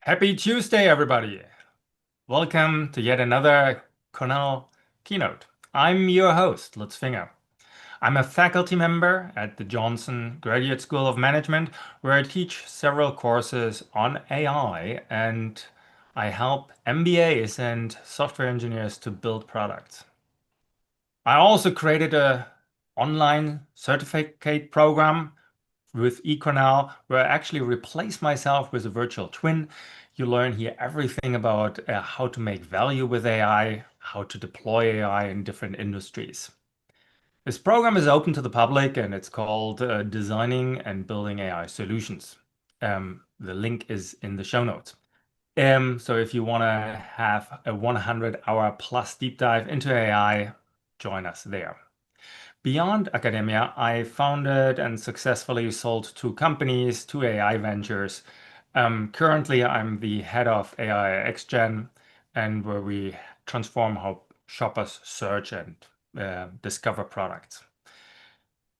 Happy Tuesday, everybody. Welcome to yet another Cornell keynote. I'm your host, Lutz. I'm a faculty member at the Johnson Graduate School of Management, where I teach several courses on AI and I help MBAs and software engineers to build products. I also created a online certificate program with eCornell, where I actually replace myself with a virtual twin. You learn here everything about how to make value with AI, how to deploy AI in different industries. This program is open to the public and it's called Designing and Building AI Solutions. The link is in the show notes. So if you want to have a 100-hour plus deep dive into AI, join us there. Beyond academia, I founded and successfully sold 2 companies, 2 AI ventures. Currently, I'm the head of AI XGen, and where we transform how shoppers search and discover products.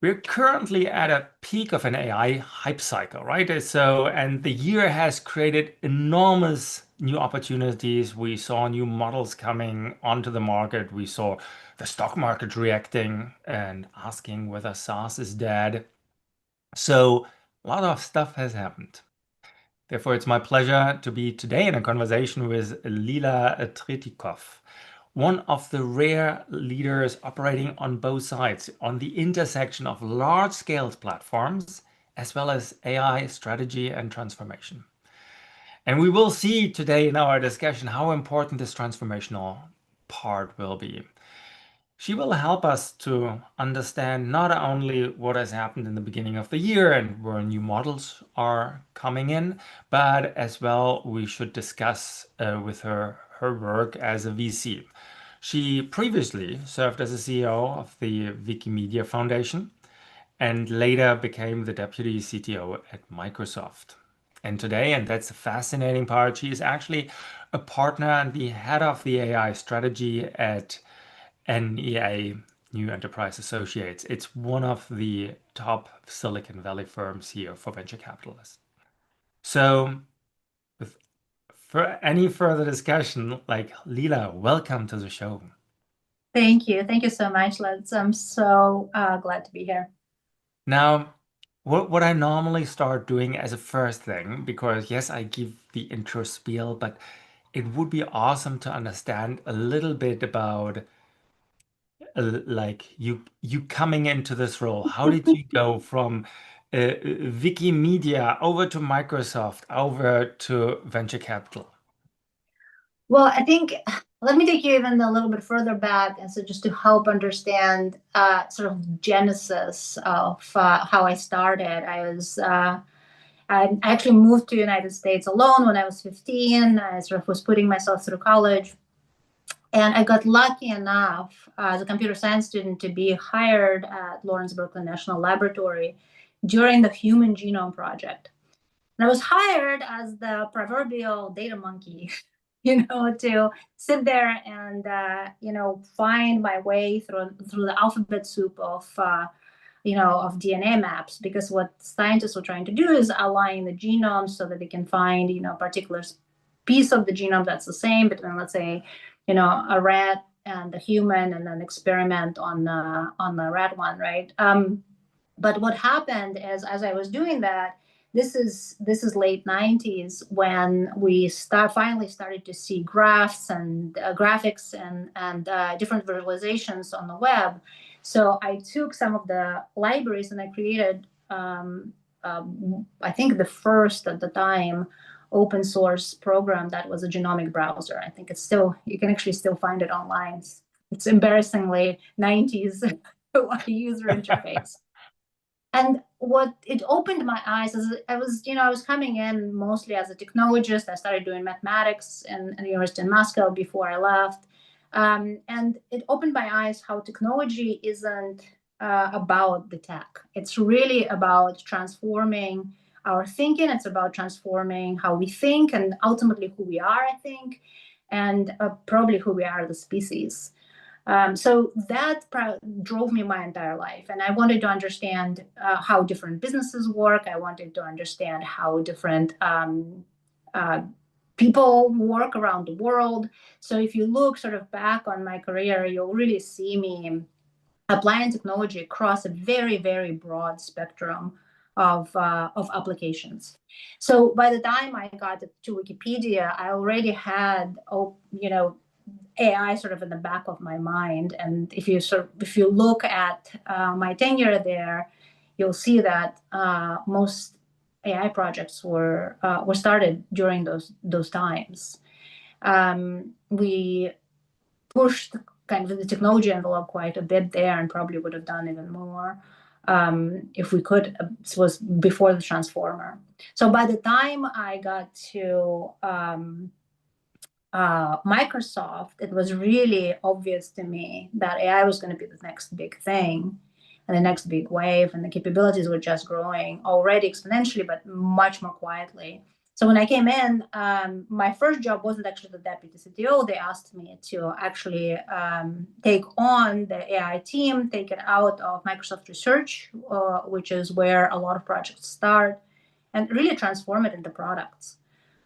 We're currently at a peak of an AI hype cycle, right? And the year has created enormous new opportunities. We saw new models coming onto the market. We saw the stock market reacting and asking whether SaaS is dead. So a lot of stuff has happened. Therefore, it's my pleasure to be today in a conversation with Lila Tretikov, one of the rare leaders operating on both sides, on the intersection of large-scale platforms, as well as AI strategy and transformation. And we will see today in our discussion how important this transformational part will be. She will help us to understand not only what has happened in the beginning of the year and where new models are coming in, but as well we should discuss with her work as a VC. She previously served as a CEO of the Wikimedia Foundation and later became the Deputy CTO at Microsoft. And today, and that's the fascinating part, she is actually a partner and the head of the AI strategy at NEA, New Enterprise Associates. It's one of the top Silicon Valley firms here for venture capitalists. So, for any further discussion, Lila, welcome to the show. Thank you. Thank you so much, Lutz. I'm so glad to be here. Now, what I normally start doing as a first thing, because yes, I give the intro spiel, but it would be awesome to understand a little bit about like you coming into this role. How did you go from Wikimedia over to Microsoft, over to venture capital? Well, I think let me take you even a little bit further back, and so just to help understand sort of genesis of how I started. I actually moved to the United States alone when I was 15. I sort of was putting myself through college. And I got lucky enough as a computer science student to be hired at Lawrence Berkeley National Laboratory during the Human Genome Project. And I was hired as the proverbial data monkey, to sit there and, find my way through the alphabet soup of DNA maps, because what scientists were trying to do is align the genome so that they can find, a particular piece of the genome that's the same between, let's say, a rat and a human, and then experiment on the rat one, right? But what happened is, as I was doing that, this is late 90s when we finally started to see graphs and graphics and different visualizations on the web. So I took some of the libraries and I created, I think, the first at the time open source program that was a genomic browser. I think you can actually still find it online. It's embarrassingly 90s user interface. And what it opened my eyes is I was coming in mostly as a technologist. I started doing mathematics at the University in Moscow before I left. And it opened my eyes how technology isn't about the tech. It's really about transforming our thinking. It's about transforming how we think and ultimately who we are, I think, and probably who we are as a species. So that drove me my entire life. And I wanted to understand how different businesses work. I wanted to understand how different people work around the world. So if you look sort of back on my career, you'll really see me applying technology across a very, very broad spectrum of applications. So by the time I got to Wikipedia, I already had, AI sort of in the back of my mind. And if you look at my tenure there, you'll see that most AI projects were started during those times. We pushed kind of the technology envelope quite a bit there, and probably would have done even more if we could. This was before the transformer. So by the time I got to Microsoft, it was really obvious to me that AI was going to be the next big thing and the next big wave, and the capabilities were just growing already exponentially, but much more quietly. So when I came in, my first job wasn't actually the deputy CTO. They asked me to actually take on the AI team, take it out of Microsoft Research, which is where a lot of projects start, and really transform it into products.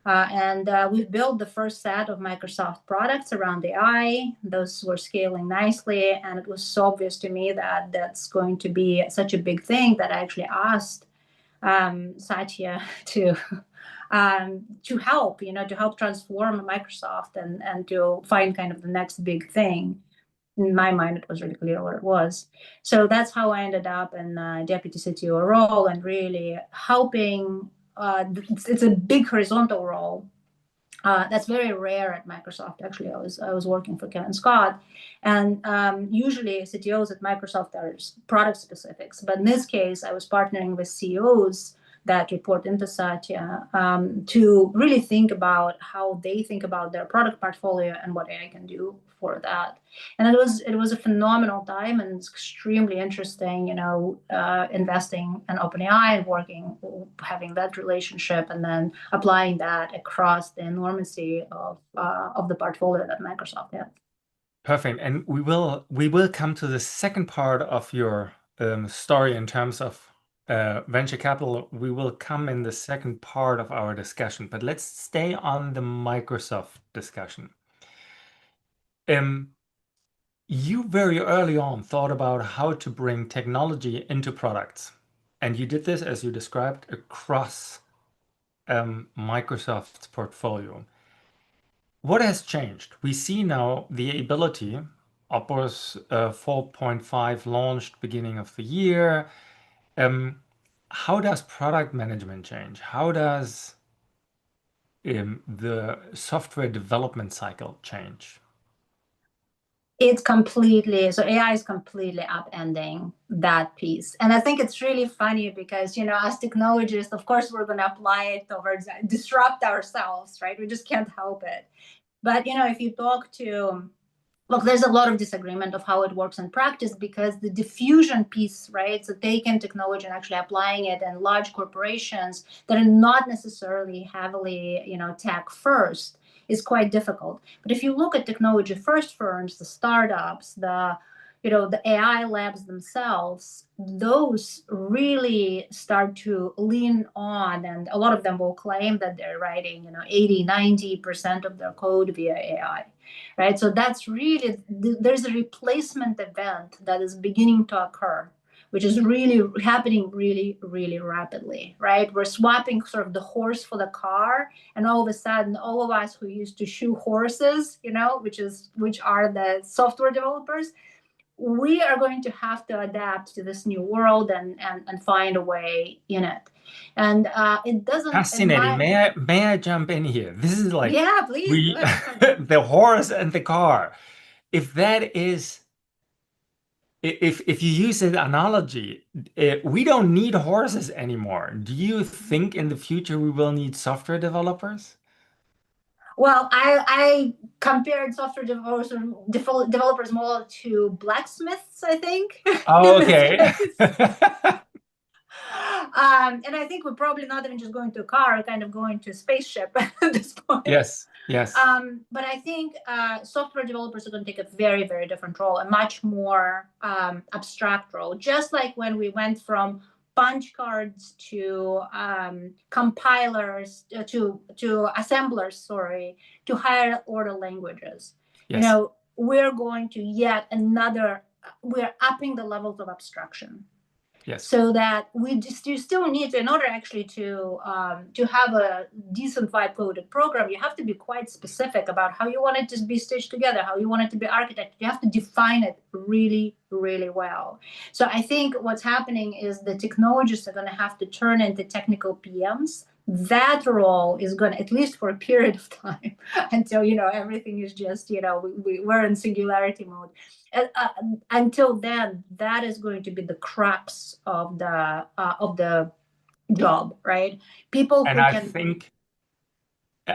And we've built the first set of Microsoft products around AI. Those were scaling nicely, and it was so obvious to me that that's going to be such a big thing that I actually asked Satya to help, to help transform Microsoft and to find kind of the next big thing. In my mind, it was really clear what it was. So that's how I ended up in deputy CTO role, and really helping. It's a big horizontal role. That's very rare at Microsoft. Actually, I was working for Kevin Scott, and usually CTOs at Microsoft are product specifics. But in this case, I was partnering with CEOs that report into Satya to really think about how they think about their product portfolio and what AI can do for that. And it was a phenomenal time, and it's extremely interesting, investing in OpenAI and having that relationship, and then applying that across the enormity of the portfolio that Microsoft has. Perfect. And we will come to the second part of your story in terms of venture capital. We will come in the second part of our discussion, but let's stay on the Microsoft discussion. You very early on thought about how to bring technology into products, and you did this, as you described, across Microsoft's portfolio. What has changed? We see now the ability, Opus 4.5 launched beginning of the year. How does product management change? How does the software development cycle change? It's completely, so AI is completely upending that piece. And I think it's really funny because, as technologists, of course, we're going to apply it towards disrupt ourselves, right? We just can't help it. But, if you talk to, look, there's a lot of disagreement of how it works in practice, because the diffusion piece, right? So taking technology and actually applying it in large corporations that are not necessarily heavily, tech first, is quite difficult. But if you look at technology first firms, the startups, the AI labs themselves, those really start to lean on, and a lot of them will claim that they're writing, 80, 90% of their code via AI, right? So that's really, there's a replacement event that is beginning to occur, which is really happening really, really rapidly, right? We're swapping sort of the horse for the car, and all of a sudden, all of us who used to shoe horses, which are the software developers, we are going to have to adapt to this new world and find a way in it. And it doesn't. Fascinating. May I jump in here? This is like, yeah, please. The horse and the car. If that is, if you use an analogy, we don't need horses anymore. Do you think in the future we will need software developers? Well, I compared software developers more to blacksmiths, I think. Oh, okay. And I think we're probably not even just going to a car, we're kind of going to a spaceship at this point. Yes, yes. But I think software developers are going to take a very, very different role, a much more abstract role. Just like when we went from punch cards to compilers, to assemblers, sorry, to higher order languages. Yes. We're going to we're upping the levels of abstraction. Yes. So that you still need to, in order actually to have a decent vibe coded program, you have to be quite specific about how you want it to be stitched together, how you want it to be architected. You have to define it really, really well. So I think what's happening is the technologists are going to have to turn into technical PMs. That role is going to, at least for a period of time, until everything is just we're in singularity mode. Until then, that is going to be the crux of the job, right? People And who I can, think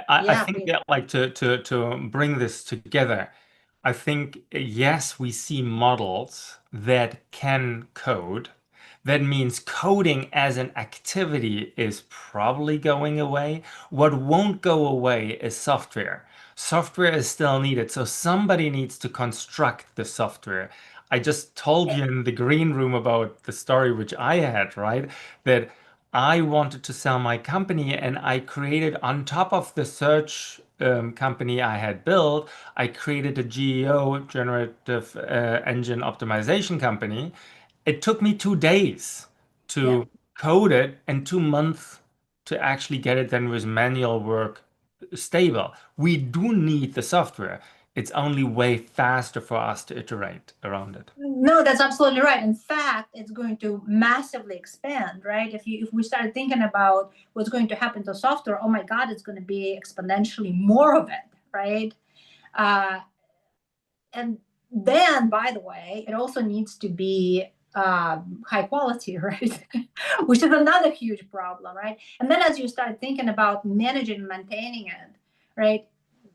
I yeah, think that, like, to bring this together, I think yes, we see models that can code. That means coding as an activity is probably going away. What won't go away is software. Software is still needed, so somebody needs to construct the software. I just told you in the green room about the story which I had, right? That I wanted to sell my company and I created, on top of the search company I had built, I created a GEO, generative engine optimization company. It took me 2 days yeah. to code it and 2 months to actually get it then with manual work stable. We do need the software. It's only way faster for us to iterate around it. No, that's absolutely right. In fact, it's going to massively expand, right? If we start thinking about what's going to happen to software, oh my God, it's going to be exponentially more of it, right? Uh, and then, by the way, it also needs to be high quality, right? Which is another huge problem, right? And then as you start thinking about managing and maintaining it, right,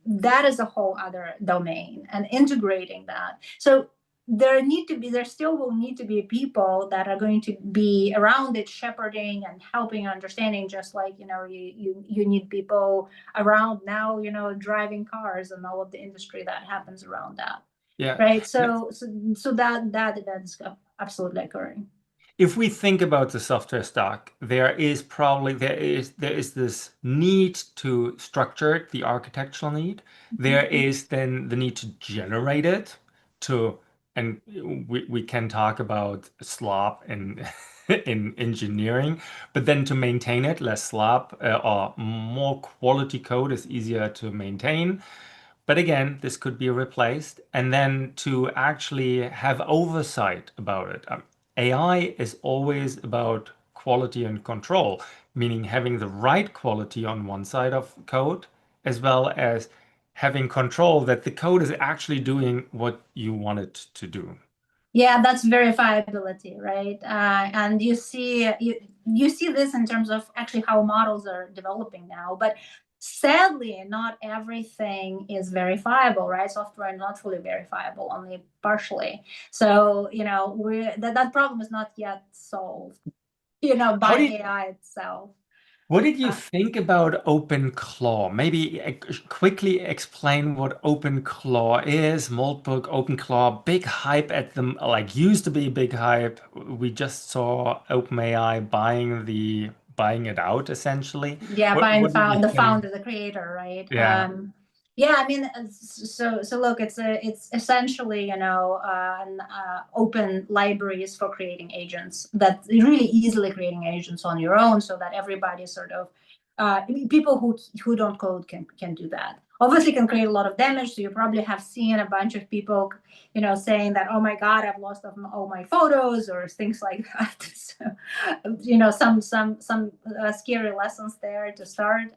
that is a whole other domain, and integrating that. So there still will need to be people that are going to be around it, shepherding and helping, understanding, just like you need people around now, driving cars and all of the industry that happens around that. Yeah. Right. So that's absolutely occurring. If we think about the software stack, there is this need to structure it, the architectural need. There is then the need to generate it to, and we can talk about slop in in engineering, but then to maintain it, less slop or more quality code is easier to maintain. But again, this could be replaced. And then to actually have oversight about it. AI is always about quality and control, meaning having the right quality on one side of code, as well as having control that the code is actually doing what you want it to do. Yeah, that's verifiability, right? And you see this in terms of actually how models are developing now. But sadly, not everything is verifiable, right? Software is not fully verifiable, only partially. So that problem is not yet solved, How by did AI itself. What did you Uh, think about OpenClaw? Maybe quickly explain what OpenClaw is. Moltbook, OpenClaw, big hype at them, like used to be big hype. We just saw OpenAI buying it out essentially. yeah, What did you the think? founder, the creator, right? Yeah. Yeah, I mean, so look, it's essentially an open libraries for creating agents, that really easily creating agents on your own, so that everybody sort of people who don't code can do that. Obviously can create a lot of damage, so you probably have seen a bunch of people saying that, oh my God, I've lost all my photos, or things like that. So, some scary lessons there to start.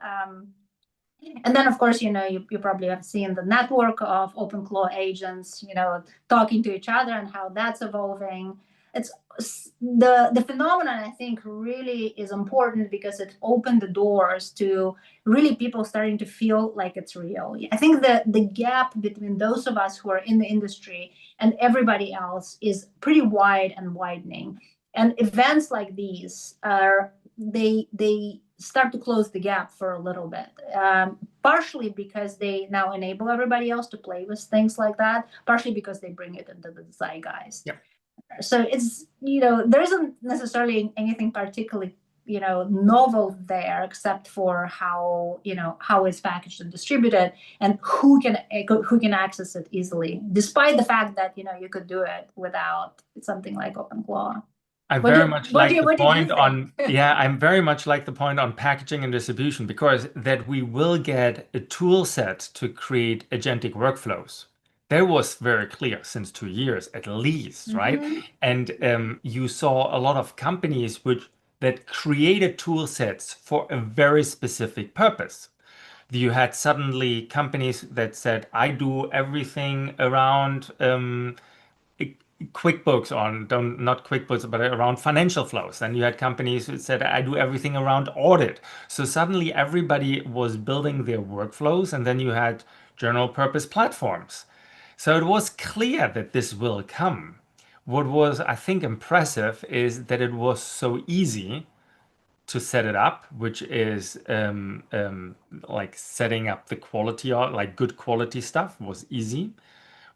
And then, of course, you probably have seen the network of OpenClaw agents, talking to each other, and how that's evolving. It's the phenomenon, I think, really is important because it opened the doors to really people starting to feel like it's real. I think the gap between those of us who are in the industry and everybody else is pretty wide and widening. And events like these they start to close the gap for a little bit, partially because they now enable everybody else to play with things like that, partially because they bring it into the zeitgeist. Yeah. So it's, there isn't necessarily anything particularly, novel there, except for how it's packaged and distributed, and who can access it easily, despite the fact that, you could do it without something like OpenClaw. I What very did much what like did the what did you point think? on, yeah, I'm very much like the point on packaging and distribution, because that we will get a tool set to create agentic workflows. That was very clear since 2 years at least, right? Mhm. And you saw a lot of companies that created tool sets for a very specific purpose. You had suddenly companies that said, I do everything around QuickBooks on, don't, not QuickBooks, but around financial flows. Then you had companies who said, I do everything around audit. So suddenly everybody was building their workflows, and then you had general purpose platforms. So it was clear that this will come. What was, I think, impressive is that it was so easy to set it up, which is like setting up the quality, like good quality stuff was easy.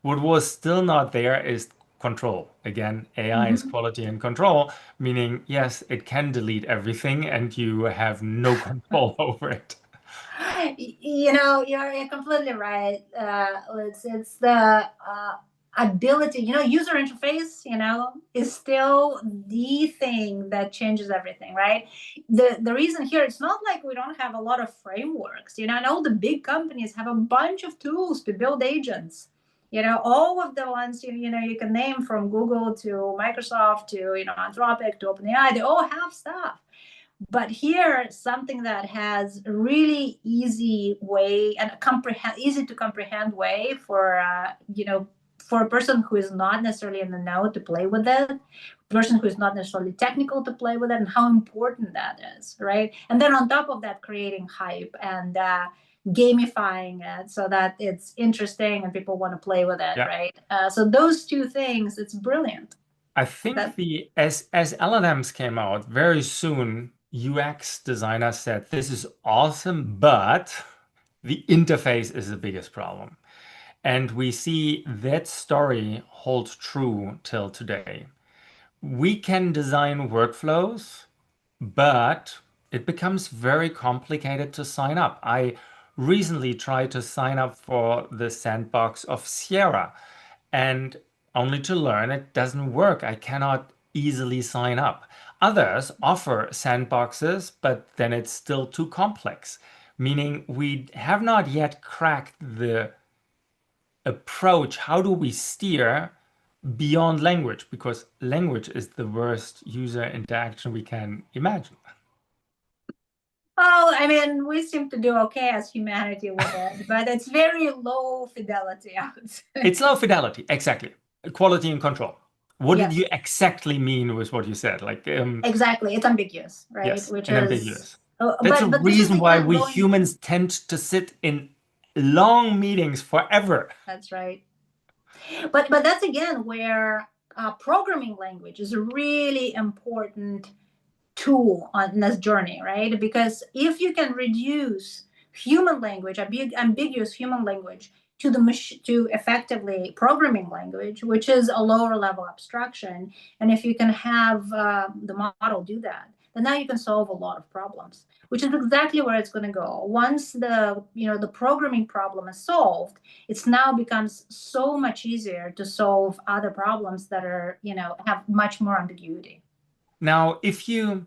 What was still not there is control. Again, AI is Mhm. quality and control, meaning, yes, it can delete everything and you have no control over it. You're completely right. It's the ability, user interface, is still the thing that changes everything, right? The reason here, it's not like we don't have a lot of frameworks, and all the big companies have a bunch of tools to build agents. All of the ones you can name, from Google to Microsoft to Anthropic to OpenAI, they all have stuff. But here, something that has a really easy way and easy to comprehend way for a person who is not necessarily in the know to play with it, person who is not necessarily technical to play with it, and how important that is, right? And then on top of that, creating hype and gamifying it so that it's interesting and people want to play with it, Yeah. right? So those two things, it's brilliant. I think That as LLMs came out very soon, UX designers said this is awesome, but the interface is the biggest problem. And we see that story hold true till today. We can design workflows, but it becomes very complicated to sign up. I recently tried to sign up for the sandbox of Sierra, and only to learn it doesn't work. I cannot easily sign up. Others offer sandboxes, but then it's still too complex, meaning we have not yet cracked the approach. How do we steer beyond language? Because language is the worst user interaction we can imagine. Oh, I mean, we seem to do okay as humanity with it, but it's very low fidelity, I would say. It's low fidelity, exactly. Quality and control. What did you Yes, exactly mean with what you said? Like, exactly. It's ambiguous, right? yes, Which and is, ambiguous. oh, That's a but this is reason why again we going. humans tend to sit in long meetings forever. That's right. But that's again where programming language is a really important tool on this journey, right? Because if you can reduce human language, ambiguous human language, to to effectively programming language, which is a lower level abstraction, and if you can have the model do that, then now you can solve a lot of problems, which is exactly where it's going to go. Once the programming problem is solved, it's now becomes so much easier to solve other problems that are have much more ambiguity. Now, if you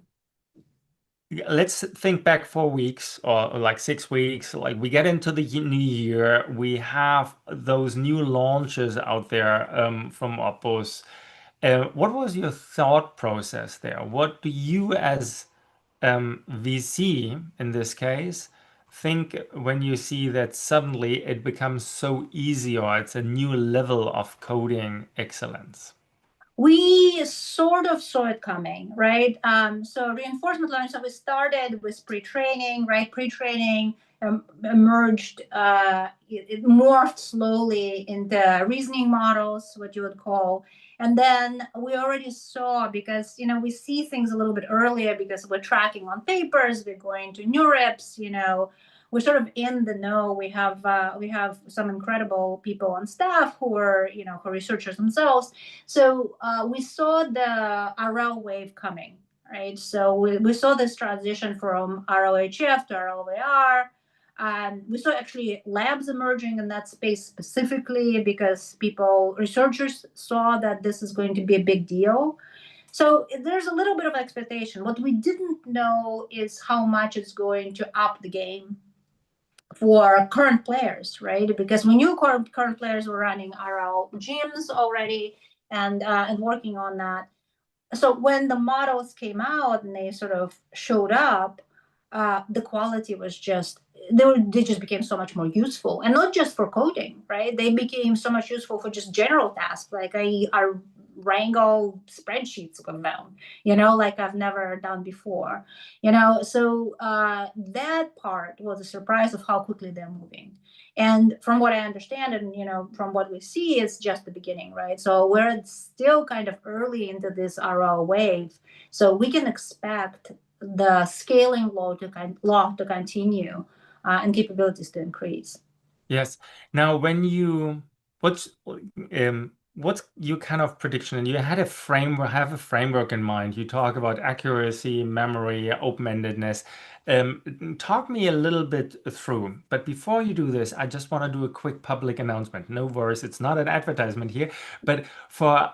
let's think back 4 weeks or like 6 weeks, like we get into the new year, we have those new launches out there from Opus. What was your thought process there? What do you, as VC in this case, think when you see that suddenly it becomes so easy, or it's a new level of coding excellence? We sort of saw it coming, right? So reinforcement learning. So we started with pre-training, right? Pre-training emerged, it morphed slowly into reasoning models, what you would call. And then we already saw, because we see things a little bit earlier because we're tracking on papers, we're going to NeurIPS, we're sort of in the know. We have some incredible people on staff who are, who are researchers themselves. So we saw the RL wave coming, right? So we saw this transition from RLHF to RLAR. We saw actually labs emerging in that space specifically because researchers saw that this is going to be a big deal. So there's a little bit of expectation. What we didn't know is how much it's going to up the game for current players, right? Because we knew current players were running RL gyms already and working on that. So when the models came out and they sort of showed up, the quality was just they just became so much more useful, and not just for coding, right? They became so much useful for just general tasks, like I wrangle spreadsheets with them, like I've never done before, So that part was a surprise of how quickly they're moving. And from what I understand, and from what we see, it's just the beginning, right? So we're still kind of early into this RL wave, so we can expect the scaling law to continue and capabilities to increase. Yes. Now, what's your kind of prediction? And you had have a framework in mind. You talk about accuracy, memory, open-endedness. Talk me a little bit through. But before you do this, I just want to do a quick public announcement. No worries, it's not an advertisement here. But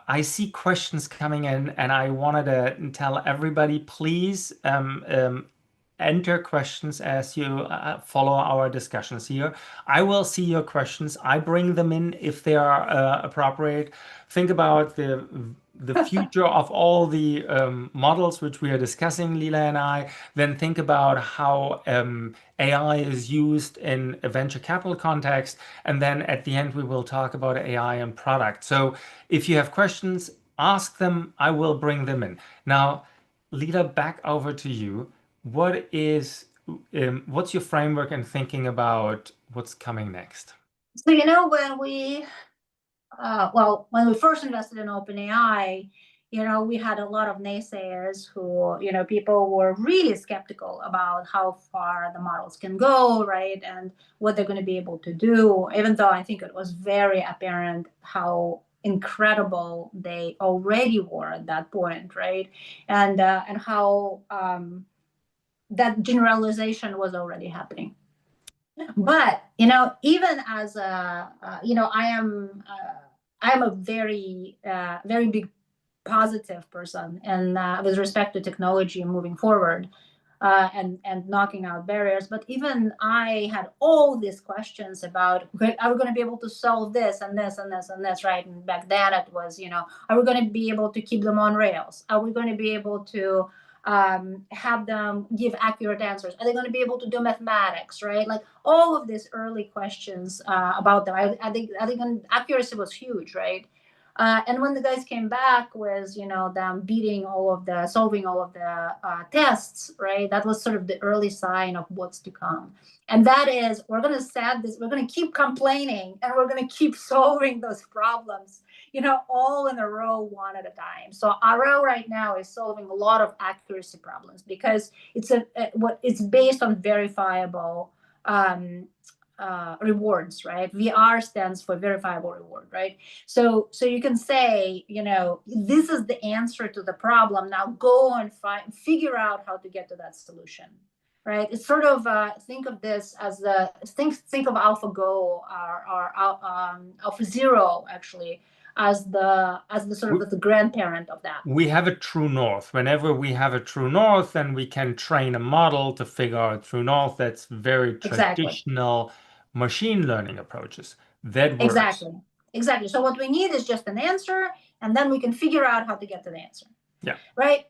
I see questions coming in, and I wanted to tell everybody, please enter questions as you follow our discussions here. I will see your questions. I bring them in if they are appropriate. Think about the future of all the models which we are discussing, Lila and I. Then think about how AI is used in a venture capital context. And then at the end, we will talk about AI and product. So if you have questions, ask them. I will bring them in. Now, Lila, back over to you. What's your framework and thinking about what's coming next? So when we first invested in OpenAI, we had a lot of naysayers who, people were really skeptical about how far the models can go, right? And what they're going to be able to do, even though I think it was very apparent how incredible they already were at that point, right? And how that generalization was already happening. But even as I am a very very big positive person, and with respect to technology and moving forward, and knocking out barriers. But even I had all these questions about, okay, are we going to be able to solve this and this and this and this, right? And back then it was, are we going to be able to keep them on rails? Are we going to be able to have them give accurate answers? Are they going to be able to do mathematics, right? Like all of these early questions about them. I think accuracy was huge, right? And when the guys came back with, them solving all of the tests, right? That was sort of the early sign of what's to come. And that is, we're going to keep complaining, and we're going to keep solving those problems, all in a row, one at a time. So RO right now is solving a lot of accuracy problems because it's based on verifiable rewards, right? VR stands for verifiable reward, right? So you can say, this is the answer to the problem. Now go and figure out how to get to that solution, right? It's sort of think of this as think of AlphaGo or AlphaZero actually as the sort of the grandparent of that. We have a true north. Whenever we have a true north, then we can train a model to figure out true north. That's very traditional machine learning approaches. That works. Exactly. So what we need is just an answer, and then we can figure out how to get to the answer. Yeah. Right?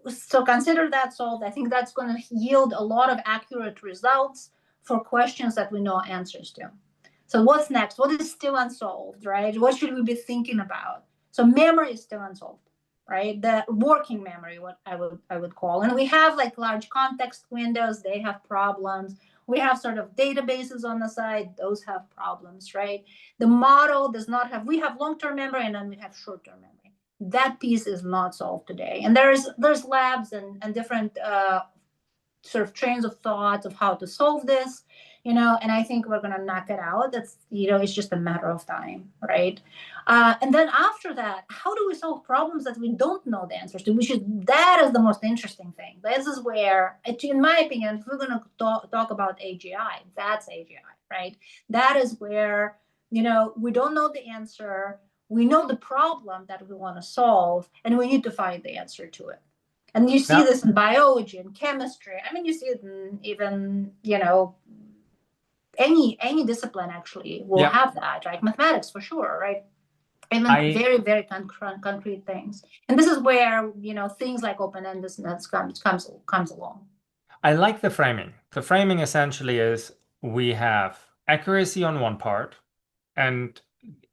So consider that solved. I think that's going to yield a lot of accurate results for questions that we know answers to. So what's next? What is still unsolved, right? What should we be thinking about? So memory is still unsolved, right? The working memory, what I would call. And we have like large context windows, they have problems. We have sort of databases on the side, those have problems, right? The model does not have, we have long-term memory, and then we have short-term memory. That piece is not solved today. And there's labs and different sort of trains of thought of how to solve this, and I think we're going to knock it out. That's, it's just a matter of time, right? And then after that, how do we solve problems that we don't know the answers to? That is the most interesting thing. This is where, in my opinion, if we're going to talk about AGI, that's AGI, right? That is where, we don't know the answer. We know the problem that we want to solve, and we need to find the answer to it. And you see Now, this in biology and chemistry. I mean, you see it in even, any discipline actually will yeah, have that, right? Mathematics for sure, right? Even I very, very concrete things. And this is where, things like open-endedness comes along. I like the framing. The framing essentially is we have accuracy on one part, and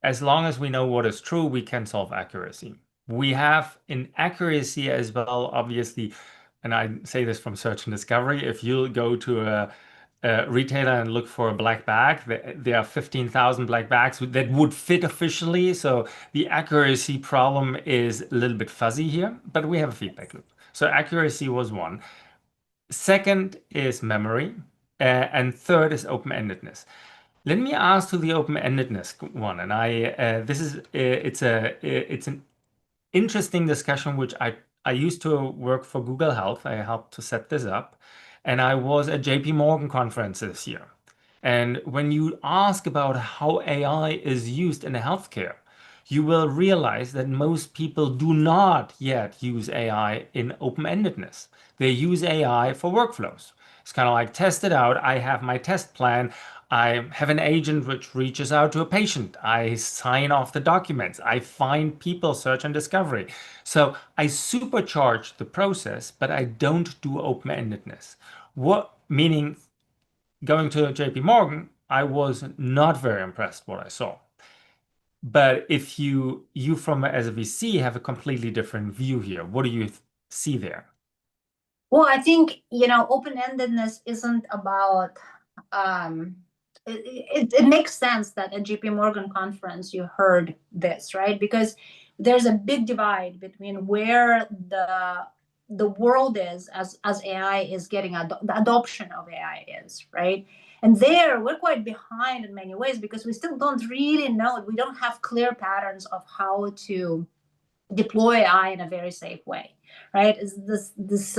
as long as we know what is true, we can solve accuracy. We have inaccuracy as well, obviously, and I say this from search and discovery. If you go to a retailer and look for a black bag, there are 15,000 black bags that would fit officially. So the accuracy problem is a little bit fuzzy here, but we have a feedback loop. So accuracy was one. Second is memory, and third is open-endedness. Let me ask to the open-endedness one, and this is it's an interesting discussion which I used to work for Google Health. I helped to set this up, and I was at JP Morgan conference this year. And when you ask about how AI is used in healthcare, you will realize that most people do not yet use AI in open-endedness. They use AI for workflows. It's kind of like test it out. I have my test plan. I have an agent which reaches out to a patient. I sign off the documents. I find people, search and discovery. So I supercharge the process, but I don't do open-endedness. What meaning going to JP Morgan, I was not very impressed what I saw. But if you from as a VC have a completely different view here, what do you see there? Well, I think, open-endedness isn't about, it makes sense that at JP Morgan conference you heard this, right? Because there's a big divide between where the world is as AI is getting the adoption of AI is, right? And there we're quite behind in many ways because we still don't really know. We don't have clear patterns of how to deploy AI in a very safe way, right? Is this this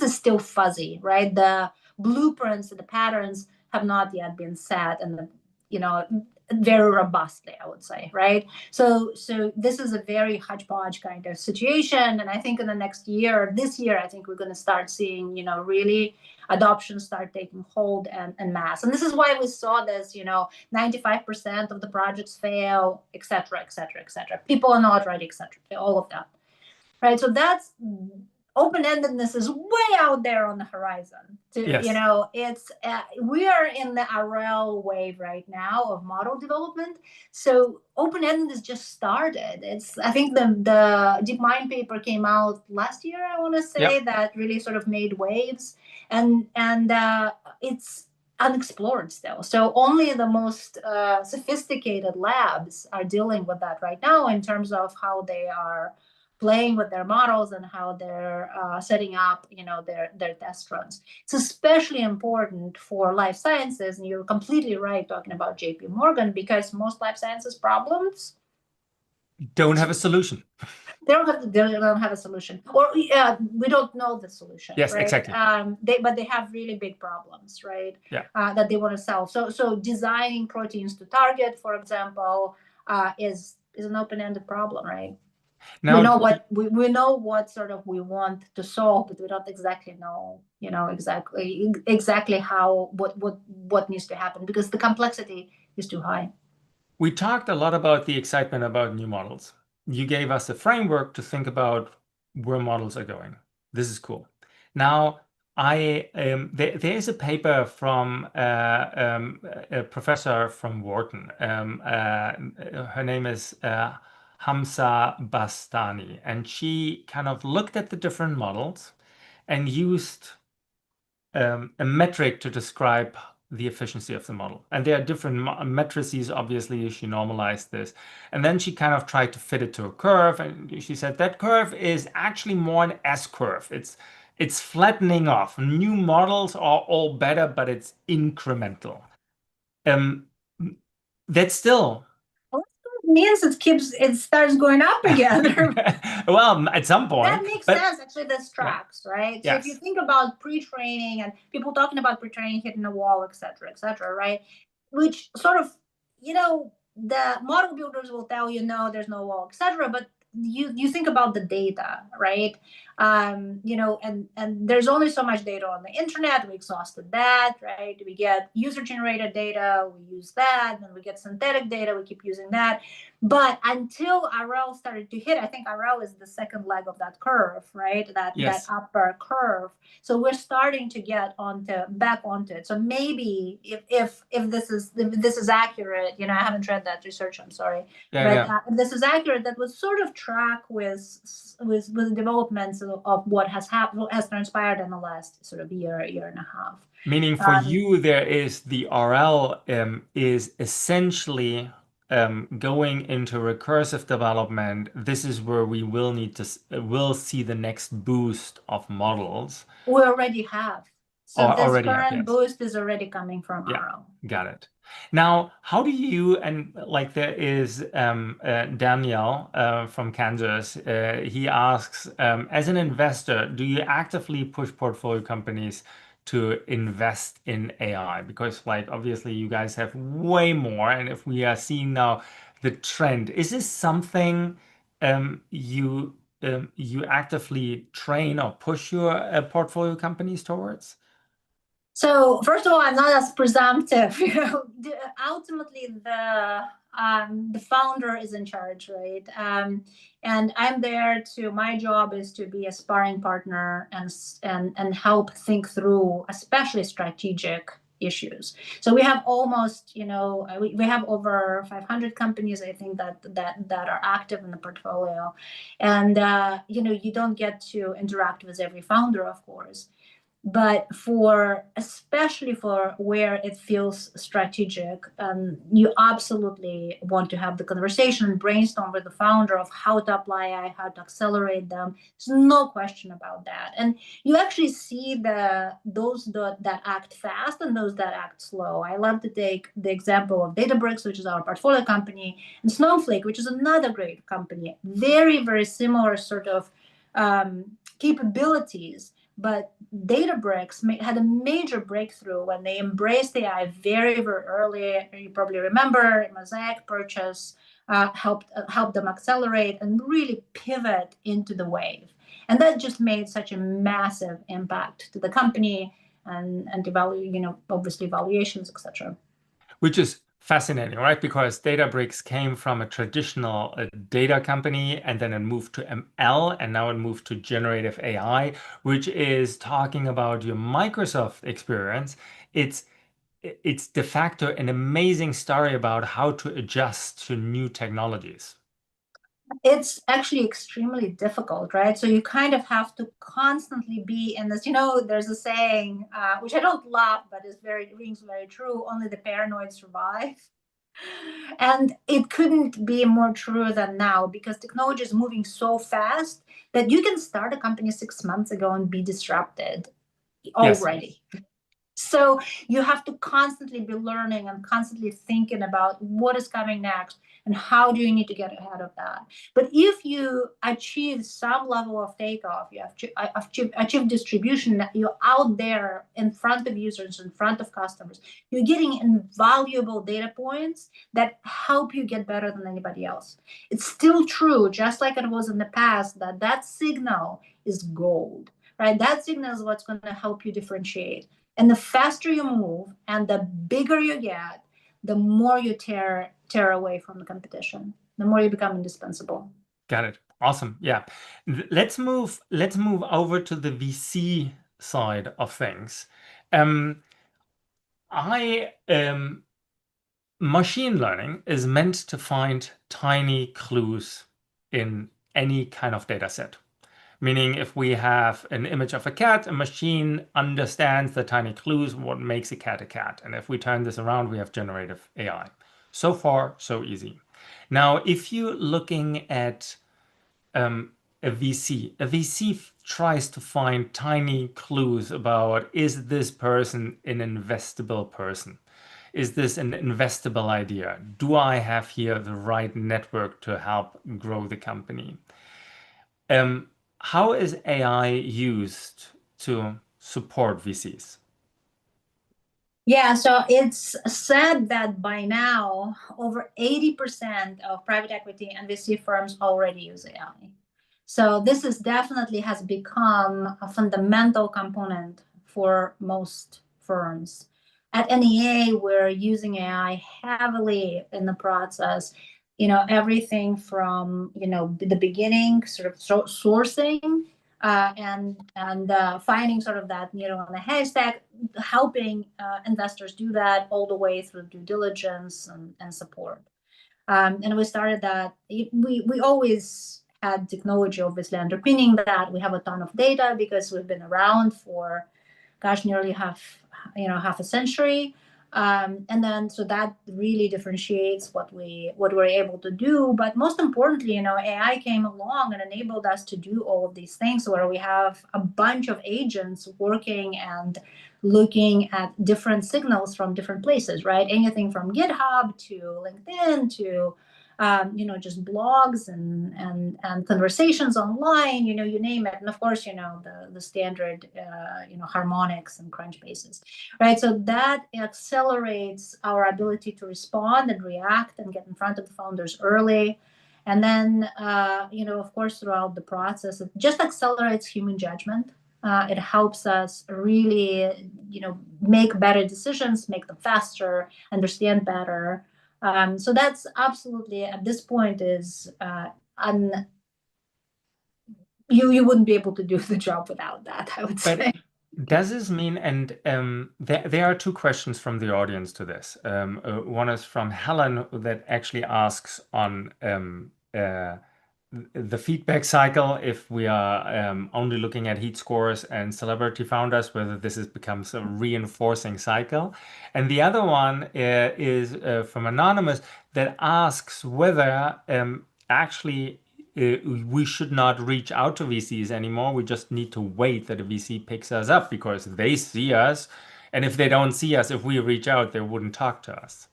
is still fuzzy, right? The blueprints and the patterns have not yet been set, and very robustly, I would say, right? So this is a very hodgepodge kind of situation, and I think in the next year, this year, I think we're going to start seeing, really adoption start taking hold and mass. And this is why we saw this, 95% of the projects fail, et cetera, et cetera, et cetera. People are not ready, et cetera, all of that, right? So that's open-endedness is way out there on the horizon. Yes. It's we are in the RL wave right now of model development. So open-endedness just started. I think the DeepMind paper came out last year, I want to say, Yep. that really sort of made waves, and it's unexplored still. So only the most sophisticated labs are dealing with that right now in terms of how they are playing with their models and how they're setting up, their test runs. It's especially important for life sciences, and you're completely right talking about JP Morgan, because most life sciences problems Don't have a solution. they don't have a solution, or we don't know the solution. Yes, right? exactly. But they have really big problems, right? Yeah. That they want to solve. So designing proteins to target, for example, is an open-ended problem, right? Now, we know what sort of we want to solve, but we don't exactly know, exactly how what needs to happen, because the complexity is too high. we talked a lot about the excitement about new models. You gave us a framework to think about where models are going. This is cool. Now, there is a paper from a professor from Wharton. Her name is Hamza Bastani, and she kind of looked at the different models and used a metric to describe the efficiency of the model. And there are different matrices, obviously, she normalized this. And then she kind of tried to fit it to a curve. And she said that curve is actually more an S curve. It's flattening off. New models are all better, but it's incremental. Um, that's still Well, it means it starts going up again. well, at some That point, makes but sense. Actually, this yeah, tracks, right? So if you yes, think about pre-training and people talking about pre-training hitting a wall, et cetera, right? Which sort of, the model builders will tell you, no, there's no wall, et cetera. But you think about the data, right? And there's only so much data on the internet. We exhausted that, right? We get user-generated data, we use that, then we get synthetic data, we keep using that. But until RL started to hit, I think RL is the second leg of that curve, right? That yes, upper curve. So we're starting to get back onto it. So maybe if this is accurate, I haven't read that research. I'm sorry, yeah, but yeah. if this is accurate, that would sort of track with developments of what has happened, has transpired in the last sort of year and a half. Meaning for Um, you, there is the RL is essentially going into recursive development. This is where we will need to will see the next boost of models, we already have. So or this already have, current yes. boost is already coming from Yeah, RL. got it. Now, how do you, and like there is Daniel from Kansas, he asks, as an investor, do you actively push portfolio companies to invest in AI? Because like obviously you guys have way more, and if we are seeing now the trend, is this something you actively train or push your portfolio companies towards? So first of all, I'm not as presumptive. Ultimately, the founder is in charge, right? And I'm there to. My job is to be a sparring partner and help think through, especially strategic issues. So we have almost, we have over 500 companies, I think that are active in the portfolio, and you don't get to interact with every founder, of course, but especially for where it feels strategic, you absolutely want to have the conversation and brainstorm with the founder of how to apply AI, how to accelerate them. There's no question about that. And you actually see those that act fast and those that act slow. I love to take the example of Databricks, which is our portfolio company, and Snowflake, which is another great company. Very, very similar sort of capabilities, but Databricks had a major breakthrough when they embraced AI very, very early. You probably remember Mosaic purchase helped them accelerate and really pivot into the wave. And that just made such a massive impact to the company and to value, obviously valuations, etc. Which is fascinating, right? Because Databricks came from a traditional data company and then it moved to ML and now it moved to generative AI, which is talking about your Microsoft experience. It's it's de facto an amazing story about how to adjust to new technologies. It's actually extremely difficult, right? So you kind of have to constantly be in this. There's a saying, which I don't love, but rings very true: only the paranoid survive. And it couldn't be more true than now, because technology is moving so fast that you can start a company 6 months ago and be disrupted Yes, already. So you have to constantly be learning and constantly thinking about what is coming next and how do you need to get ahead of that. But if you achieve some level of takeoff, you achieve distribution, you're out there in front of users, in front of customers, you're getting invaluable data points that help you get better than anybody else. It's still true, just like it was in the past, that signal is gold, right? That signal is what's going to help you differentiate. And the faster you move and the bigger you get, the more you tear away from the competition, the more you become indispensable. got it. Awesome. Yeah. Let's move over to the VC side of things. I Machine learning is meant to find tiny clues in any kind of data set. Meaning, if we have an image of a cat, a machine understands the tiny clues, what makes a cat. And if we turn this around, we have generative AI. So far, so easy. Now, if you're looking at a VC tries to find tiny clues about, is this person an investable person? Is this an investable idea? Do I have here the right network to help grow the company? Um, how is AI used to support VCs? Yeah, so it's said that by now, over 80% of private equity and VC firms already use AI. So this is definitely has become a fundamental component for most firms. At NEA, we're using AI heavily in the process. Everything from the beginning, sort of sourcing and finding sort of that on the haystack, helping investors do that all the way through due diligence and support. And we started that. We always had technology obviously underpinning that. We have a ton of data because we've been around for, gosh, nearly half a century. And then so that really differentiates what we're able to do. But most importantly, AI came along and enabled us to do all of these things where we have a bunch of agents working and looking at different signals from different places, right? Anything from GitHub to LinkedIn to just blogs and conversations online, you name it. And of course, the standard, harmonics and Crunchbases, right? So that accelerates our ability to respond and react and get in front of the founders early. And then, of course, throughout the process, it just accelerates human judgment. It helps us really, make better decisions, make them faster, understand better. So that's absolutely at this point is you wouldn't be able to do the job without that, I would But say. does this mean, and there are two questions from the audience to this. One is from Helen that actually asks on the feedback cycle, if we are only looking at heat scores and celebrity founders, whether this becomes a reinforcing cycle. And the other one is from Anonymous that asks whether actually we should not reach out to VCs anymore. We just need to wait that a VC picks us up because they see us. And if they don't see us, if we reach out, they wouldn't talk to us.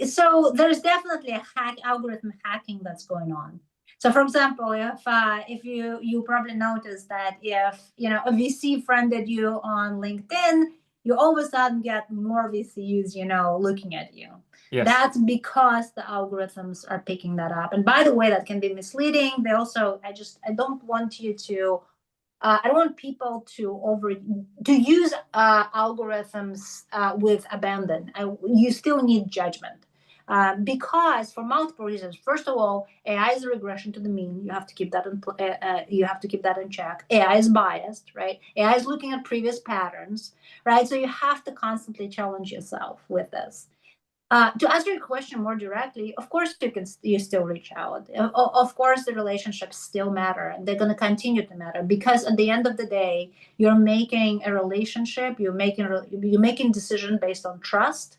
So there's definitely a algorithm hacking that's going on. So for example, if you probably noticed that if a VC friended you on LinkedIn, you all of a sudden get more VCs looking at you. Yes. That's because the algorithms are picking that up. And by the way, that can be misleading. They also, I don't want you to I don't want people to use algorithms with abandon. You still need judgment because for multiple reasons. First of all, AI is a regression to the mean. You have to keep that in check. AI is biased, right? AI is looking at previous patterns, right? So you have to constantly challenge yourself with this. To answer your question more directly, of course you still reach out. Of course, the relationships still matter, and they're going to continue to matter because at the end of the day, you're making a relationship. You're making decision based on trust,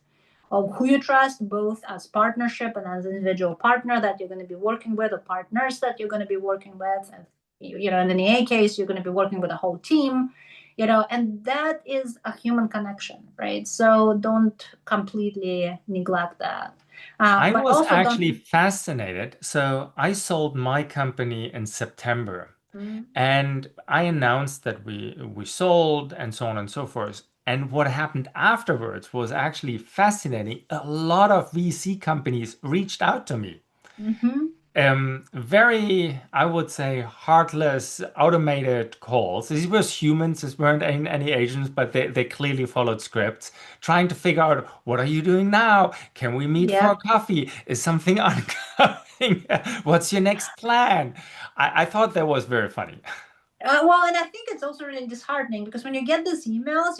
of who you trust, both as partnership and as individual partner that you're going to be working with, or partners that you're going to be working with. And, in the EA case, you're going to be working with a whole team. And that is a human connection, right? So don't completely neglect that. I But was also actually don't. fascinated. So I sold my company in September, Mhm. and I announced that we sold and so on and so forth. And what happened afterwards was actually fascinating. A lot of VC companies reached out to me. Mhm. Very, I would say, heartless, automated calls. These were humans, these weren't any agents, but they clearly followed scripts, trying to figure out, what are you doing now? Can we meet for a Yep. coffee? Is something ongoing? What's your next plan? I thought that was very funny. Well, and I think it's also really disheartening because when you get these emails,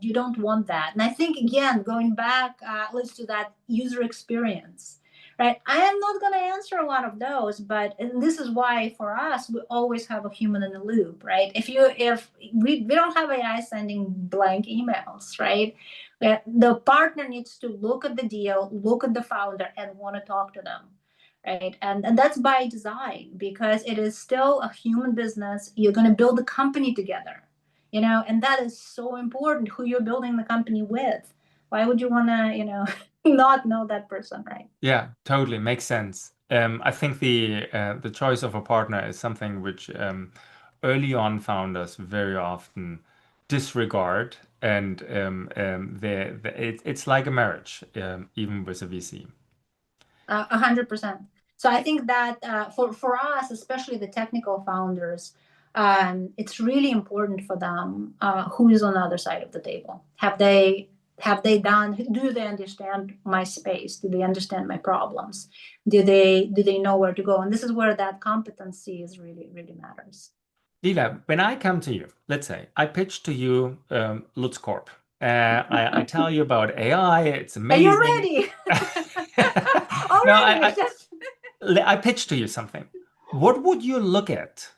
you don't want that. And I think again, going back, let's do that user experience, right? I am not going to answer a lot of those, but and this is why for us, we always have a human in the loop, right? If we don't have AI sending blank emails, right? The partner needs to look at the deal, look at the founder, and want to talk to them. right? And that's by design, because it is still a human business. You're going to build a company together, and that is so important, who you're building the company with. Why would you want to, not know that person, right? Yeah, totally makes sense. I think the choice of a partner is something which early on founders very often disregard, and it's like a marriage, even with a VC. 100%. So I think that for us, especially the technical founders, it's really important for them who is on the other side of the table. Do they understand my space? Do they understand my problems? Do they know where to go? And this is where that competency is really, really matters. Lila, when I come to you, let's say I pitch to you Lutz Corp. I tell you about AI, it's Are you amazing. ready? No, Already. I pitch to you something. What would you look at?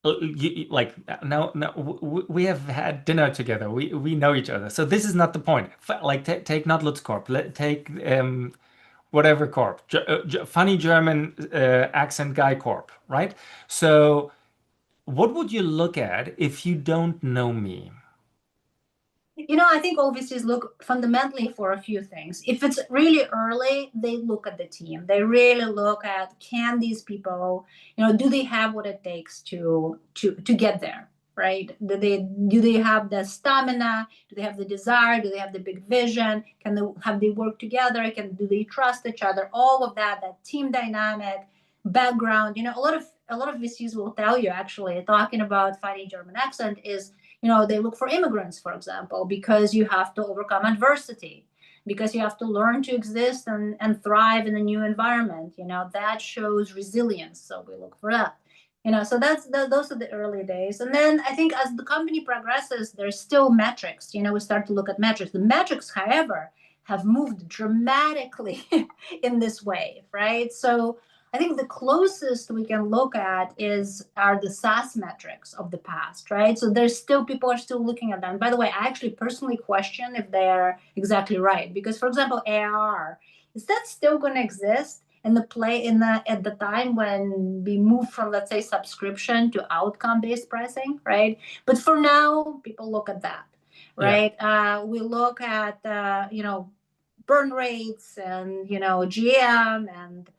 Like no, we have had dinner together. We know each other, so this is not the point. Like take not Lutz Corp. Take whatever Corp. Funny German accent guy Corp. Right? So what would you look at if you don't know me? I think OVCs look fundamentally for a few things. If it's really early, they look at the team. They really look at, can these people, do they have what it takes to get there, right? Do they have the stamina? Do they have the desire? Do they have the big vision? Have they worked together? Do they trust each other? All of that team dynamic, background. A lot of VCs will tell you, actually, talking about fighting German accent is, they look for immigrants, for example, because you have to overcome adversity, because you have to learn to exist and thrive in a new environment. That shows resilience. So we look for that. So those are the early days. And then I think as the company progresses, there's still metrics. We start to look at metrics. The metrics, however, have moved dramatically in this wave, right? So I think the closest we can look at are the SaaS metrics of the past, right? So people are still looking at them. By the way, I actually personally question if they're exactly right, because, for example, ARR, is that still going to exist at the time when we move from, let's say, subscription to outcome-based pricing, right? But for now, people look at that, Yeah. right? We look at burn rates and GM and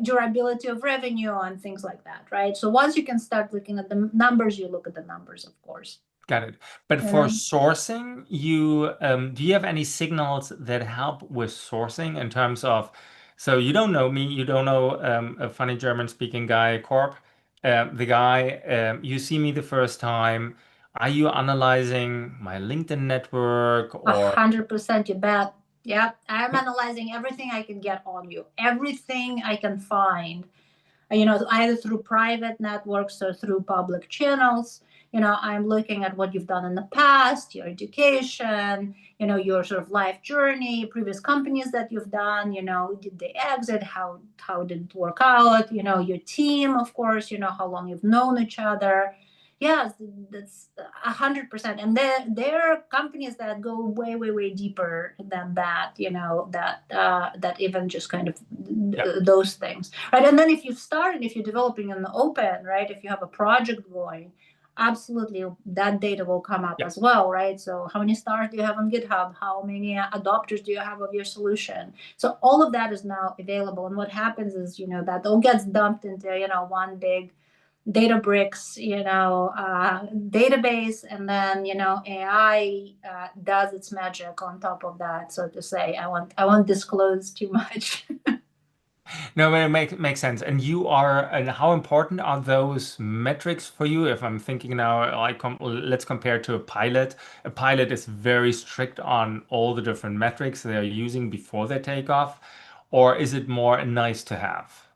durability of revenue and things like that, right? So once you can start looking at the numbers, you look at the numbers, of course. Got it. But for sourcing, do you have any signals that help with sourcing in terms of, so you don't know me, you don't know a funny German speaking guy, Corp, the guy, you see me the first time. Are you analyzing my LinkedIn network A or 100%, you bet. Yeah, I'm analyzing everything I can get on you, everything I can find, either through private networks or through public channels. I'm looking at what you've done in the past, your education, your sort of life journey, previous companies that you've done, did they exit? How did it work out? Your team, of course, how long you've known each other. Yes, that's 100%. And there are companies that go way, way, way deeper than that, that even just kind of yeah, those things, right? And then if you're developing in the open, right? If you have a project going, absolutely, that data will come up yeah. as well, right? So how many stars do you have on GitHub? How many adopters do you have of your solution? So all of that is now available. And what happens is, that all gets dumped into, one big Databricks, database, and then AI does its magic on top of that. So to say, I won't disclose too much. No, but it makes sense. And how important are those metrics for you? If I'm thinking now, let's compare to a pilot. A pilot is very strict on all the different metrics they're using before they take off, or is it more nice to have?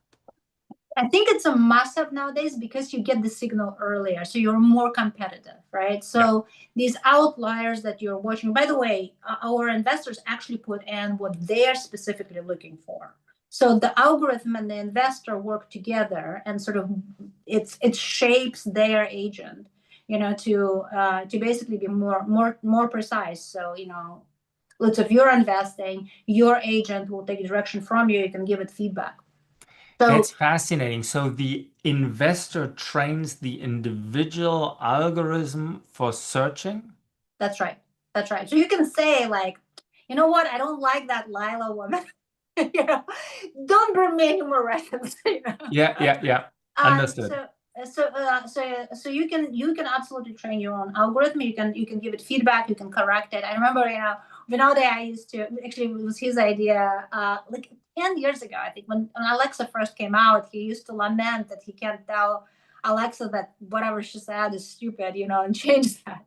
I think it's a must-have nowadays because you get the signal earlier, so you're more competitive, right? Yeah, So these outliers that you're watching, by the way, our investors actually put in what they're specifically looking for. So the algorithm and the investor work together, and sort of it shapes their agent, to basically be more precise. So Lutz, if you're investing, your agent will take direction from you. You can give it feedback. So That's fascinating. So the investor trains the individual algorithm for searching? that's right. That's right. So you can say like, you know what? I don't like that Lila woman. you know, don't bring me any more records. You know? Yeah, yeah, yeah. Uh, Understood. so so you can absolutely train your own algorithm. You can give it feedback. You can correct it. I remember, Vinode, I used to actually, it was his idea. Like 10 years ago, I think when Alexa first came out, he used to lament that he can't tell Alexa that whatever she said is stupid, and change that.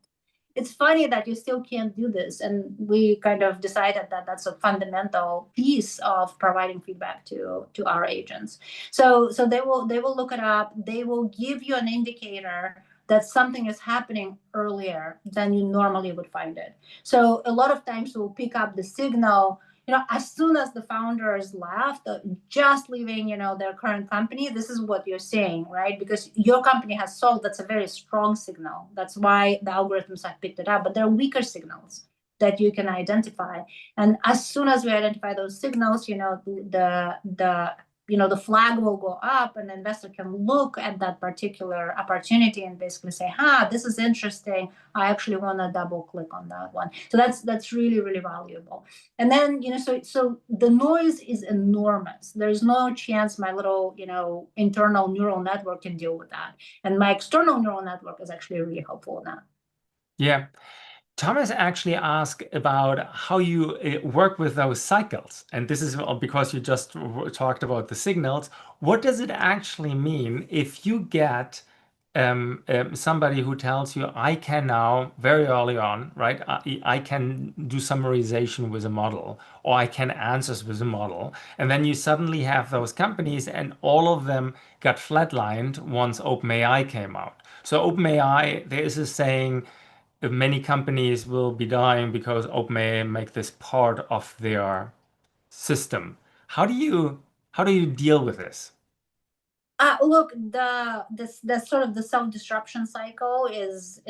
It's funny that you still can't do this, and we kind of decided that that's a fundamental piece of providing feedback to our agents. So they will look it up. They will give you an indicator that something is happening earlier than you normally would find it. So a lot of times we'll pick up the signal, as soon as the founders left, just leaving, their current company. This is what you're seeing, right? Because your company has sold. That's a very strong signal. That's why the algorithms have picked it up. But there are weaker signals that you can identify. And as soon as we identify those signals, the flag will go up, and the investor can look at that particular opportunity and basically say, this is interesting. I actually want to double click on that one. So that's really, really valuable. And then, so the noise is enormous. There's no chance my little, internal neural network can deal with that. And my external neural network is actually really helpful in that. Yeah. Thomas actually asked about how you work with those cycles. And this is because you just talked about the signals. What does it actually mean if you get somebody who tells you, I can now, very early on, right? I can do summarization with a model, or I can answers with a model. And then you suddenly have those companies, and all of them got flatlined once OpenAI came out. So OpenAI, there is a saying, many companies will be dying because OpenAI make this part of their system. How do you deal with this? Look, the sort of the self-disruption cycle is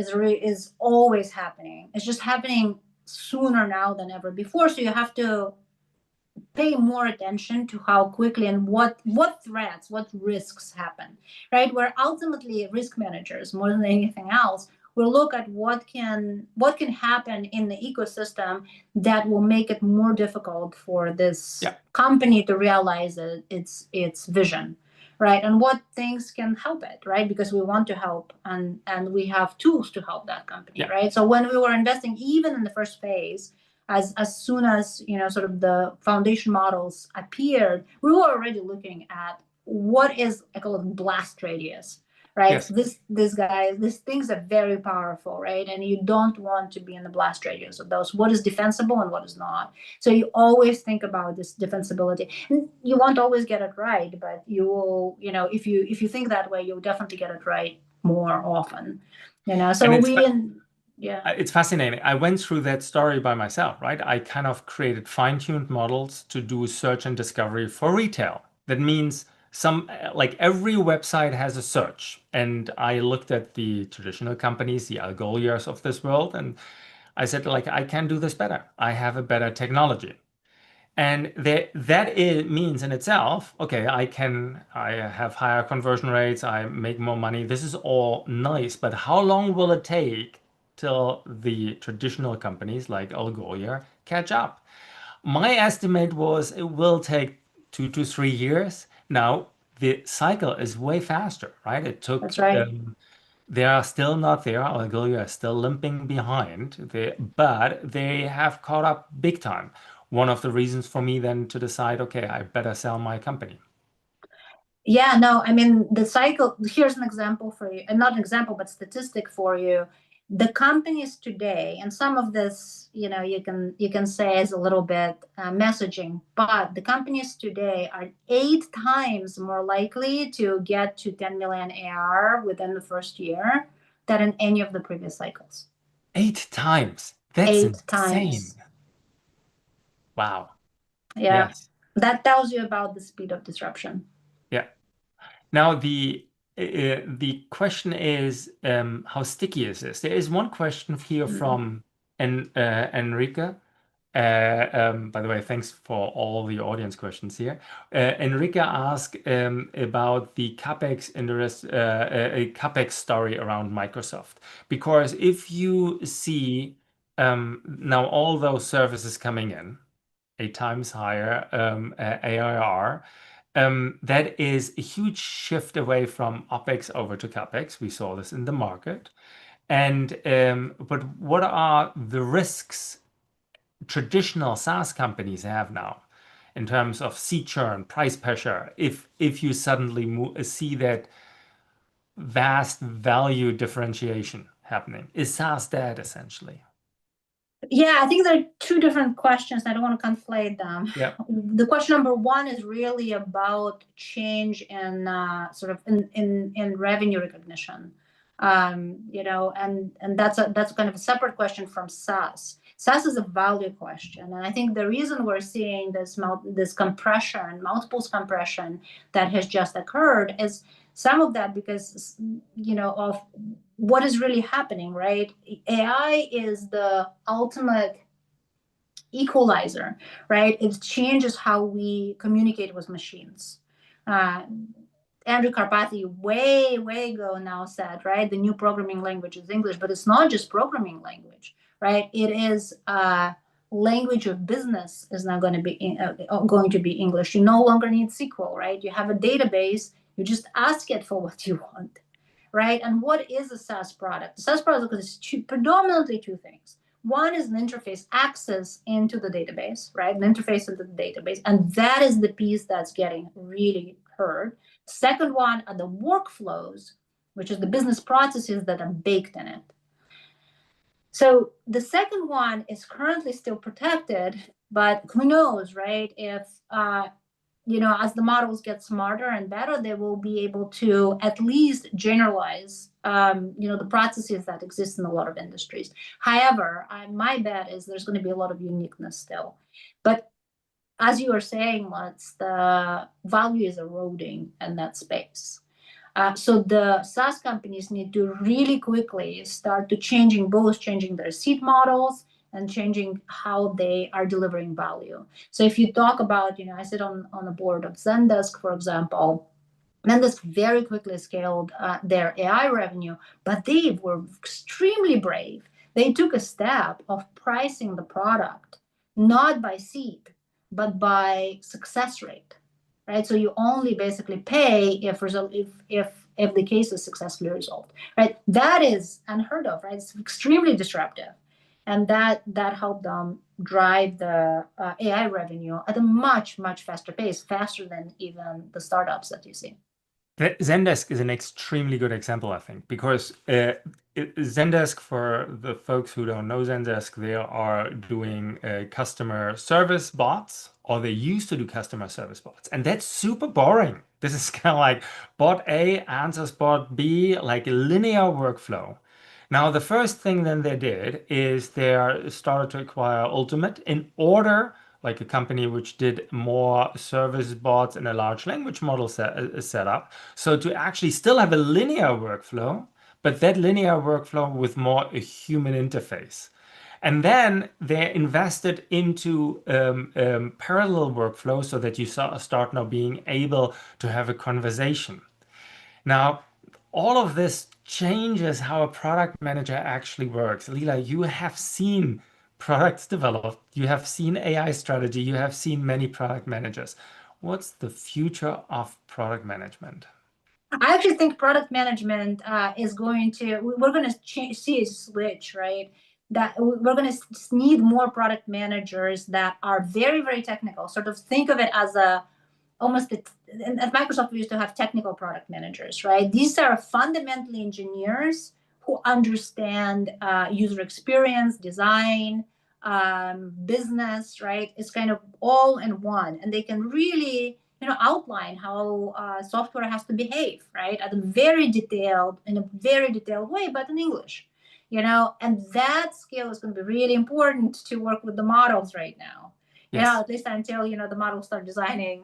always happening. It's just happening sooner now than ever before. So you have to pay more attention to how quickly and what threats, what risks happen, right? Where ultimately risk managers, more than anything else, will look at what can happen in the ecosystem that will make it more difficult for this Yeah. company to realize its vision, right? And what things can help it, right? Because we want to help, and we have tools to help that company, Yeah. right? So when we were investing, even in the first phase, as soon as sort of the foundation models appeared, we were already looking at what is, I call it, blast radius, right? Yes. These things are very powerful, right? And you don't want to be in the blast radius of those. What is defensible and what is not? So you always think about this defensibility. And you won't always get it right, but you will, if you think that way, you'll definitely get it right more often. And So yeah. it's fascinating. I went through that story by myself, right? I kind of created fine-tuned models to do search and discovery for retail. That means like every website has a search. And I looked at the traditional companies, the Algolias of this world, and I said, like, I can do this better. I have a better technology. And means in itself, okay, I have higher conversion rates, I make more money. This is all nice, but how long will it take till the traditional companies like Algolia catch up? My estimate was it will take 2 to 3 years. Now, the cycle is way faster, right? It took, That's right. they are still not there. Algolia is still limping behind, but they have caught up big time. One of the reasons for me then to decide, okay, I better sell my company. Yeah, no, I mean, the cycle, here's an example for you, and not an example, but statistic for you. The companies today, and some of this, you can say is a little bit messaging, but the companies today are 8 times more likely to get to 10 million AR within the first year than in any of the previous cycles. 8 times. That's 8 times. insane. Wow. Yeah. Yes. That tells you about the speed of disruption. Yeah. Now the question is, how sticky is this? There is one question here Mm. from Enrique. By the way, thanks for all the audience questions here. Enrica asked about the CapEx interest, a CapEx story around Microsoft. Because if you see now all those services coming in, 8 times higher ARR, that is a huge shift away from OpEx over to CapEx. We saw this in the market. But what are the risks traditional SaaS companies have now in terms of seat churn, price pressure, if you suddenly see that vast value differentiation happening? Is SaaS dead, essentially? Yeah, I think there are two different questions. I don't want to conflate them. Yeah. The question number one is really about change in sort of in revenue recognition. And that's kind of a separate question from SaaS. SaaS is a value question, and I think the reason we're seeing this compression, multiples compression that has just occurred is some of that because of what is really happening, right? AI is the ultimate equalizer, right? It changes how we communicate with machines. Andrew Karpathy way ago now said, right, the new programming language is English, but it's not just programming language, right? It is language of business is now going to be English. You no longer need SQL, right? You have a database, you just ask it for what you want, right? And what is a SaaS product? The SaaS product is predominantly two things. One is an interface access into the database, right? An interface into the database. And that is the piece that's getting really hurt. Second one are the workflows, which is the business processes that are baked in it. So the second one is currently still protected, but who knows, right? If as the models get smarter and better, they will be able to at least generalize, the processes that exist in a lot of industries. However, my bet is there's going to be a lot of uniqueness still. But as you were saying, Lutz, the value is eroding in that space. So the SaaS companies need to really quickly start to changing their seat models and changing how they are delivering value. So if you talk about, I sit on the board of Zendesk, for example. Zendesk very quickly scaled their AI revenue, but they were extremely brave. They took a step of pricing the product, not by seat, but by success rate, right? So you only basically pay if the case is successfully resolved, right? That is unheard of, right? It's extremely disruptive. And that helped them drive the AI revenue at a much faster pace, faster than even the startups that you see. Zendesk is an extremely good example, I think, because Zendesk, for the folks who don't know Zendesk, they are doing customer service bots, or they used to do customer service bots, and that's super boring. This is kind of like bot A answers bot B, like a linear workflow. Now, the first thing then they did is they started to acquire Ultimate in order, like a company which did more service bots and a large language model set up. So to actually still have a linear workflow, but that linear workflow with more a human interface. And then they invested into parallel workflow so that you start now being able to have a conversation. Now, all of this changes how a product manager actually works. Lila, you have seen products developed, you have seen AI strategy, you have seen many product managers. What's the future of product management? I actually think product management we're going to see a switch, right? That we're going to need more product managers that are very technical. Sort of think of it as at Microsoft, we used to have technical product managers, right? These are fundamentally engineers who understand user experience, design, business, right? It's kind of all in one, and they can really, outline how software has to behave, right? In a very detailed way, but in English, and that skill is going to be really important to work with the models right now. Yes. At least until the models start designing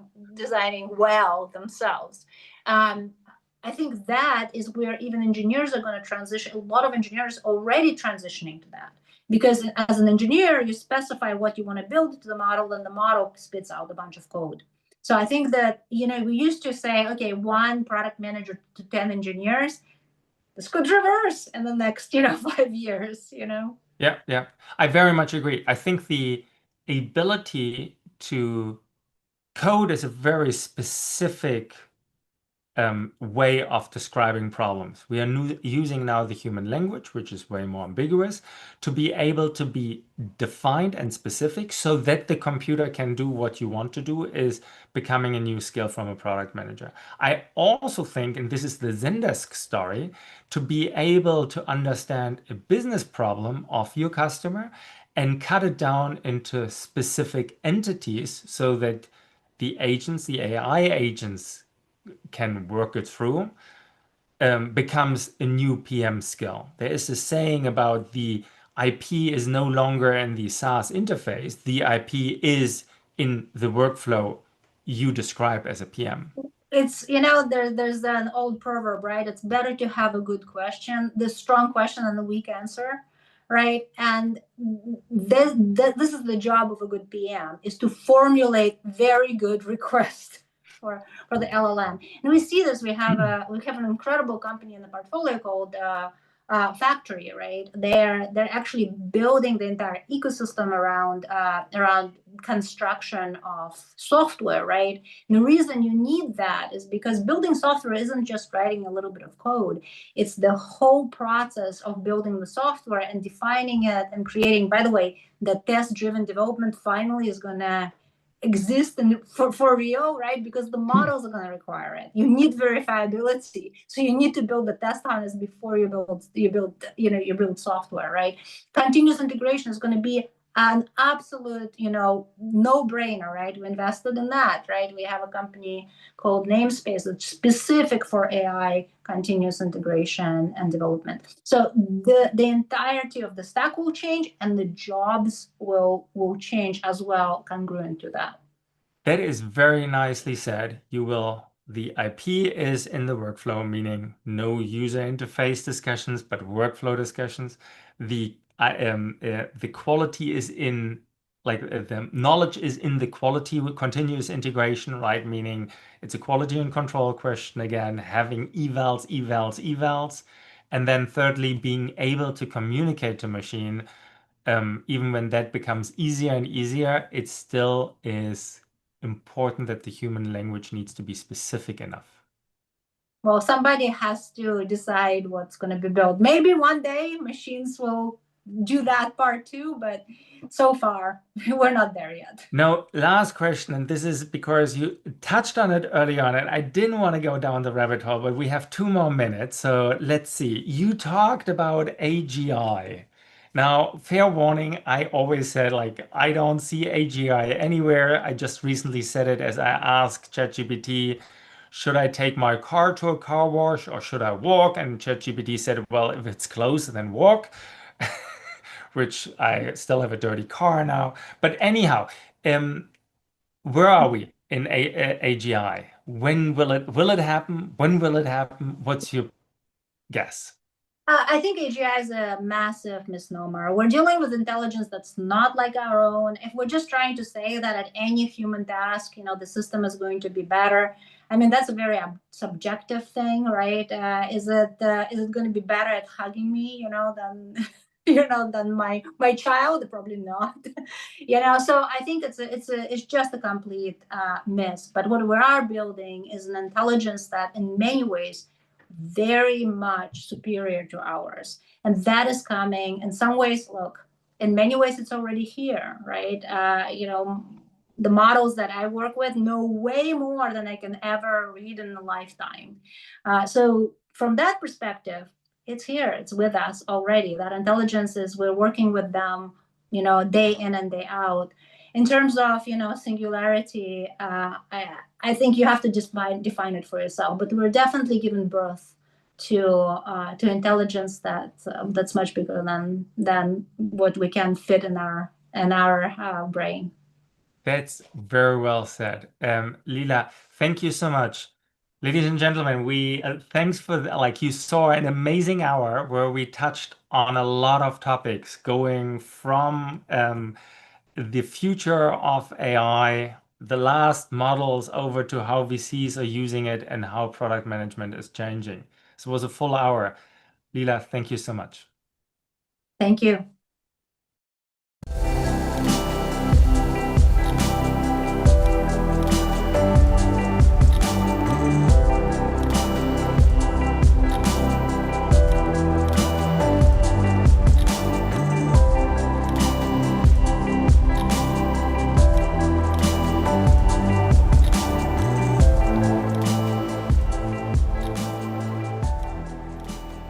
well themselves. I think that is where even engineers are going to transition. A lot of engineers already transitioning to that. Because as an engineer, you specify what you want to build to the model, and the model spits out a bunch of code. So I think that, we used to say, okay, one product manager to 10 engineers. This could reverse in the next, 5 years. Yeah, yeah. I very much agree. I think the ability to code is a very specific way of describing problems. We are using now the human language, which is way more ambiguous, to be able to be defined and specific so that the computer can do what you want to do is becoming a new skill from a product manager. I also think, and this is the Zendesk story, to be able to understand a business problem of your customer and cut it down into specific entities so that the agents, the AI agents, can work it through, becomes a new PM skill. There is a saying about the IP is no longer in the SaaS interface. The IP is in the workflow you describe as a PM. It's, there's an old proverb, right? It's better to have a good question, the strong question, and a weak answer, right? And this is the job of a good PM, is to formulate very good requests for the LLM. And we see this. We have an incredible company in the portfolio called Factory, right? They're actually building the entire ecosystem around construction of software, right? And the reason you need that is because building software isn't just writing a little bit of code. It's the whole process of building the software and defining it and creating. By the way, the test-driven development finally is gonna exist for real, right? Because the models are going to require it. You need verifiability, so you need to build the test harness before you build software, right? Continuous integration is going to be an absolute, no-brainer, right? We invested in that, right? We have a company called Namespace that's specific for AI continuous integration and development. So the entirety of the stack will change, and the jobs will change as well, congruent to that. That is very nicely said. The IP is in the workflow, meaning no user interface discussions, but workflow discussions. The quality is in, the knowledge is in the quality with continuous integration, right? Meaning it's a quality and control question again, having evals, evals, evals. And then thirdly, being able to communicate to machine, even when that becomes easier and easier, it still is important that the human language needs to be specific enough. Well, somebody has to decide what's going to be built. Maybe one day machines will do that part too, but so far we're not there yet. Now, last question, and this is because you touched on it early on, and I didn't want to go down the rabbit hole, but we have 2 more minutes, so let's see. You talked about AGI. Now, fair warning, I always said, I don't see AGI anywhere. I just recently said it as I asked ChatGPT, should I take my car to a car wash or should I walk? And ChatGPT said, well, if it's close, then walk. Which I still have a dirty car now. But anyhow, where are we in AGI? When will it happen? When will it happen? What's your guess? I think AGI is a massive misnomer. We're dealing with intelligence that's not like our own. If we're just trying to say that at any human task, the system is going to be better, I mean, that's a very subjective thing, right? Is it going to be better at hugging me, than than my child? Probably not. So I think it's just a complete miss. But what we are building is an intelligence that, in many ways, very much superior to ours, and that is coming. In some ways, look, in many ways it's already here, right? The models that I work with know way more than I can ever read in a lifetime. So from that perspective, it's here, it's with us already. That intelligence is, we're working with them, day in and day out. In terms of singularity, I think you have to just define it for yourself. But we're definitely giving birth to intelligence that's much bigger than what we can fit in our brain. That's very well said. Lila, thank you so much. Ladies and gentlemen, we thanks for like you saw an amazing hour where we touched on a lot of topics going from the future of AI, the last models over to how VCs are using it and how product management is changing. So it was a full hour. Lila, thank you so much. Thank you.